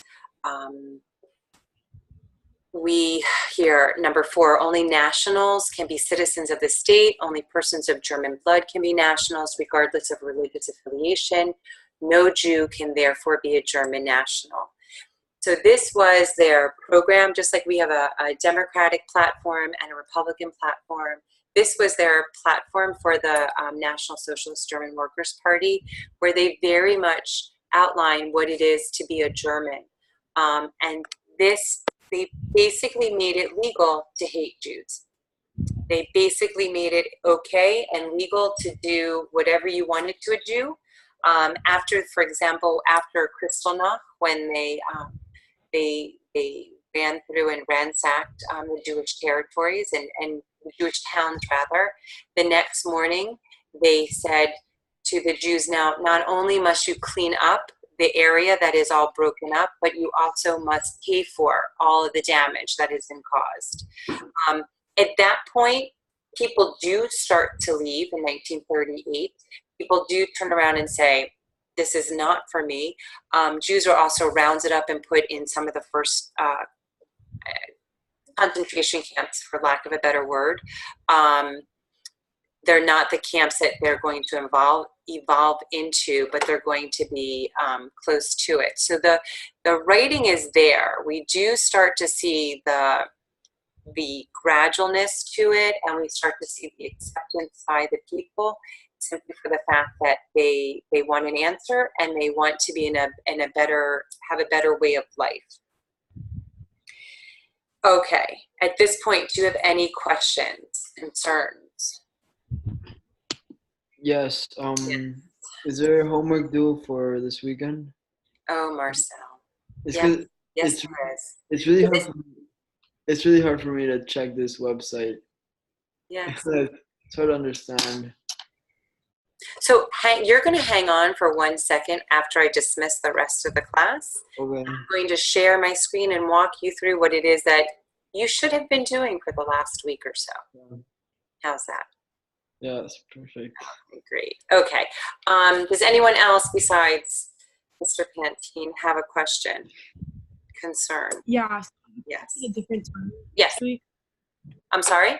We hear number 4, only nationals can be citizens of the state. Only persons of German blood can be nationals, regardless of religious affiliation. No Jew can therefore be a German national. So this was their program, just like we have a Democratic platform and a Republican platform. This was their platform for the National Socialist German Workers' Party, where they very much outline what it is to be a German. And they basically made it legal to hate Jews. They basically made it okay and legal to do whatever you wanted to a Jew. After, for example, after Kristallnacht, when they ran through and ransacked the Jewish territories and the Jewish towns, rather, the next morning they said to the Jews, now, not only must you clean up the area that is all broken up, but you also must pay for all of the damage that has been caused. At that point, people do start to leave in 1938. People do turn around and say, this is not for me. Jews are also rounded up and put in some of the first concentration camps, for lack of a better word. they're not the camps that they're going to evolve into, but they're going to be close to it. So the writing is there. We do start to see the gradualness to it, and we start to see the acceptance by the people, simply for the fact that they want an answer and they want to be in a better, have a better way of life. Okay, at this point, do you have any questions, concerns? Yes. Is there homework due for this weekend? Oh, Marcel. It's Yes, 'cause yes, there is. it's really hard. It's really hard for me to check this website. Yes. It's hard to understand. So you're going to hang on for 1 second after I dismiss the rest of the class. Okay. I'm going to share my screen and walk you through what it is that you should have been doing for the last week or so. Yeah. How's that? Yeah, that's perfect. Great. Okay. Does anyone else besides Mr. Pantene have a question, concern? Yeah. Yes. At a different time. Yes. Next week. I'm sorry?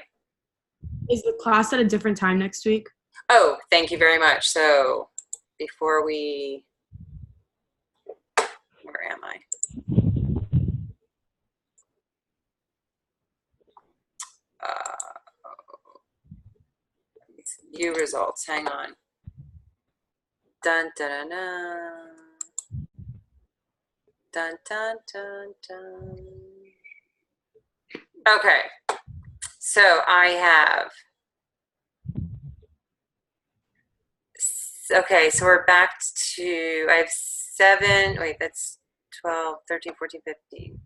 Is the class at a different time next week? Oh, thank you very much. So before we, where am I? View results, hang on. Dun, dun, dun, dun. Dun, dun, dun, dun. Okay, so I have, okay, so we're back to, I have 7, wait, that's 12, 13, 14, 15.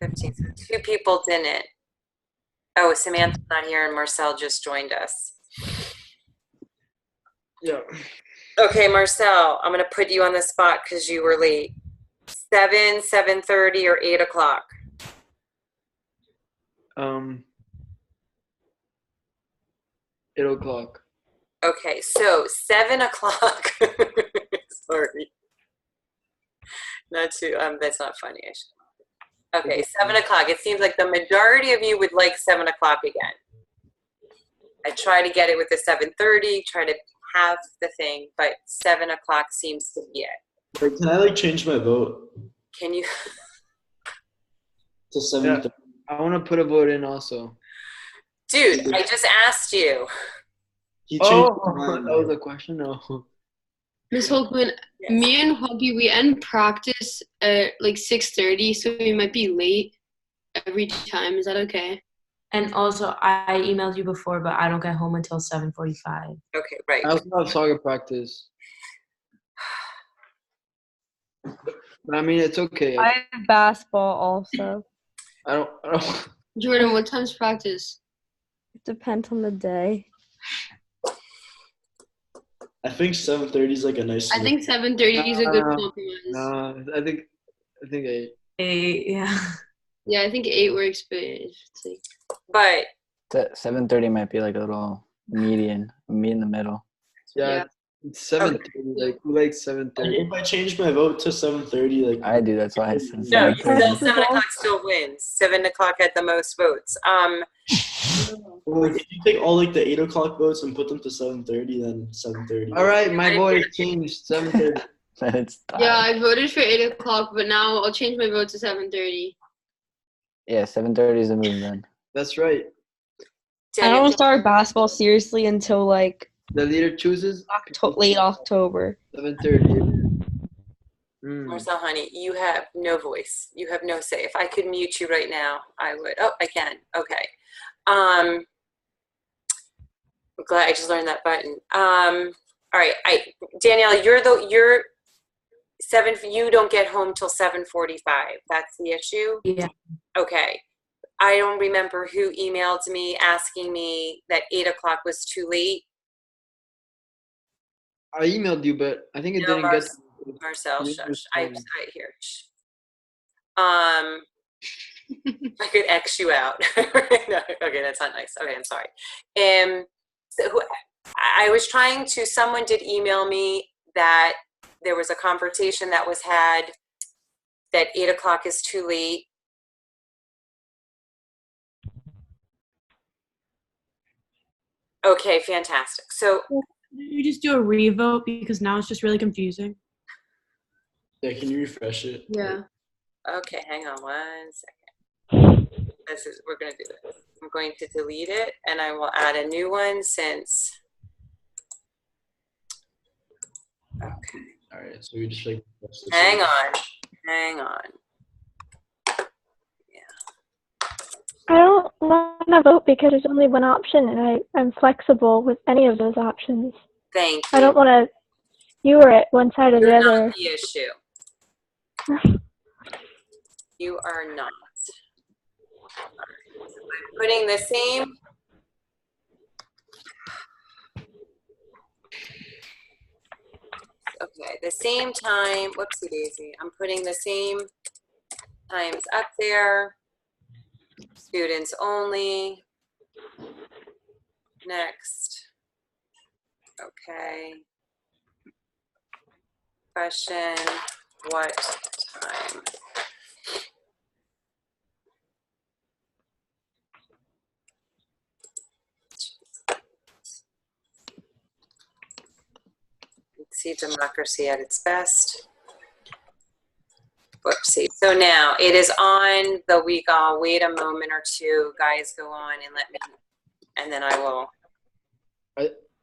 15, so 2 people didn't. Oh, Samantha's not here and Marcel just joined us. Yeah. Okay, Marcel, I'm gonna put you on the spot because you were late. 7, 7:30, or 8 o'clock? 8 o'clock. Okay, so 7 o'clock. Sorry. Not too, that's not funny. I should. Okay, 7 o'clock. It seems like the majority of you would like 7 o'clock again. I try to get it with the 7:30, try to have the thing, but 7 o'clock seems to be it. Wait, can I like change my vote Can you? to 7:30? Yeah, I want to put a vote in also. Dude, I just asked you. You changed my Oh, mind. that was a question? No. Miss Holkman, Yes. me and Huggy, we end practice at like 6:30, so we might be late every time. Is that okay? And also, I emailed you before, but I don't get home until 7:45. Okay, right. I also have soccer practice. But I mean, it's okay. I have basketball also. I don't. Jordan, what time's practice? It depends on the day. I think 7:30 is like a nice. I think 7:30 is a good compromise. No, I think 8. 8, yeah. Yeah, I think 8 works, but it's like. But 7:30 might be like a little median, meet in the middle. Yeah, it's 7:30. Like who likes 7:30? If I change my vote to 7:30, like I do. That's why I said no, 7:30. 7 o'clock still wins. 7 o'clock had the most votes. well, like, if you take all like the 8 o'clock votes and put them to 7:30, then 7:30. All right, my vote is changed. 7:30. It's Yeah, I voted for 8 o'clock, but now I'll change my vote to 7:30. Yeah, 7:30 is the move then. That's right. I don't start basketball seriously until like The leader chooses late October. 7:30. Marcel, honey, you have no voice. You have no say. If I could mute you right now, I would. Oh, I can. Okay. I'm glad I just learned that button. All right, Danielle, you're 7. You don't get home till 7:45. That's the issue. Yeah. Okay. I don't remember who emailed me asking me that 8 o'clock was too late. I emailed you, but I think it No, didn't get. Marcel, You shush. I'm understand. right here. Shh. I could X you out. No, okay, that's not nice. Okay, I'm sorry. So I was trying to, someone did email me that there was a conversation that was had that 8 o'clock is too late. Okay, fantastic. So You just do a revote because now it's just really confusing. Yeah, can you refresh it? Yeah. okay, hang on 1 second. We're gonna do this. I'm going to delete it and I will add a new one since. Okay. All right, so we just like. Hang on. I don't want to vote because there's only one option, and I'm flexible with any of those options. Thank you. I don't want to skewer it one side or the You're other. not the issue. You are not. All right. So I'm putting the same. Okay, the same time. Whoopsie daisy. I'm putting the same times up there. Students only. Next. Okay. Question, what time? Let's see democracy at its best. Whoopsie. So now it is on the week. I'll wait a moment or two. Guys, go on and let me, and then I will.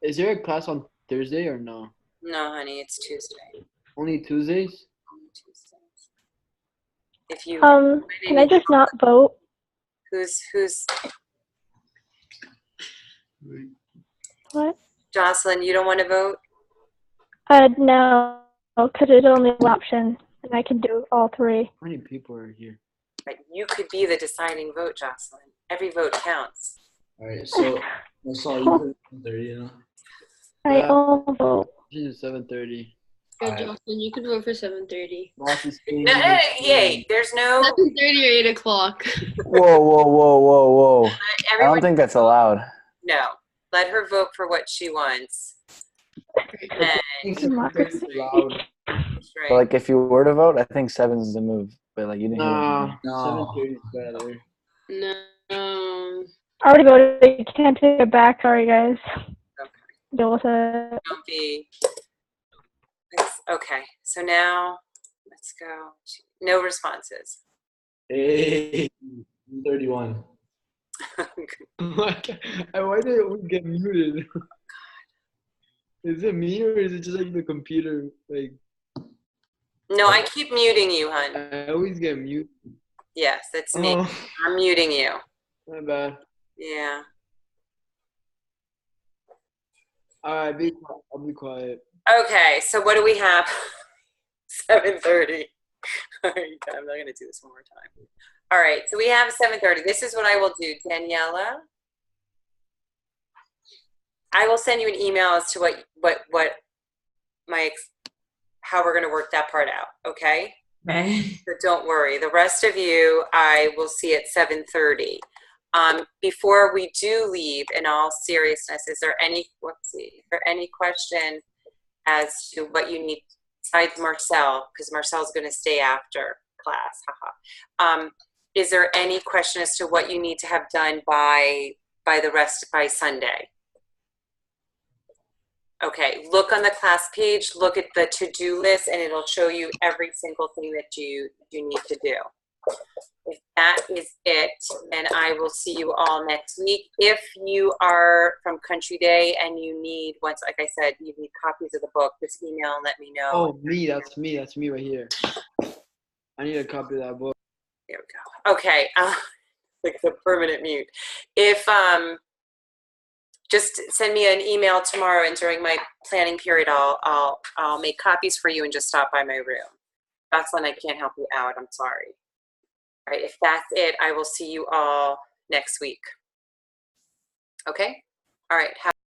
Is there a class on Thursday or no? No, honey, it's Tuesday. Only Tuesdays? Only Tuesdays. If you. Can I just not vote? Who's? What? Jocelyn, you don't want to vote? No, because there's only one option, and I can do all three. How many people are here? But you could be the deciding vote, Jocelyn. Every vote counts. All right, so that's all you put 30, you know? I all vote. It's 7:30. Yeah, Jocelyn, you could vote for 7:30. No, yay! There's no 7:30 or 8 o'clock. Whoa. I everyone. don't think that's allowed. No, let her vote for what she wants. And Democracy. But like, if you were to vote, I think 7's the move. But like, you didn't. Nah, No. 7:30 is better. No. I already voted. You can't take it back. Sorry, guys. Okay. Deal with it. Don't be. Okay, so now let's go. No responses. Hey, 31. Why did it always get muted? Is it me or is it just like the computer? Like, No, I keep muting you, hon. I always get muted. Yes, that's me. Oh. I'm muting you. My bad. Yeah. All right, I'll be quiet. Okay, so what do we have? 7:30. All right, I'm not going to do this one more time. All right, so we have 7:30. This is what I will do, Daniela. I will send you an email as to how we're going to work that part out, okay? Okay. So don't worry. The rest of you, I will see at 7:30. Before we do leave, in all seriousness, is there any question as to what you need besides Marcel, because Marcel's going to stay after class. Is there any question as to what you need to have done by Sunday? Okay, look on the class page, look at the to-do list, and it'll show you every single thing that you need to do. If that is it, then I will see you all next week. If you are from Country Day and you need, like I said, you need copies of the book, just email and let me know. Oh, me, that's me right here. I need a copy of that book. There we go. Okay, like the permanent mute. If, just send me an email tomorrow, and during my planning period, I'll make copies for you and just stop by my room. Jocelyn, I can't help you out, I'm sorry. All right, if that's it, I will see you all next week. Okay? All right,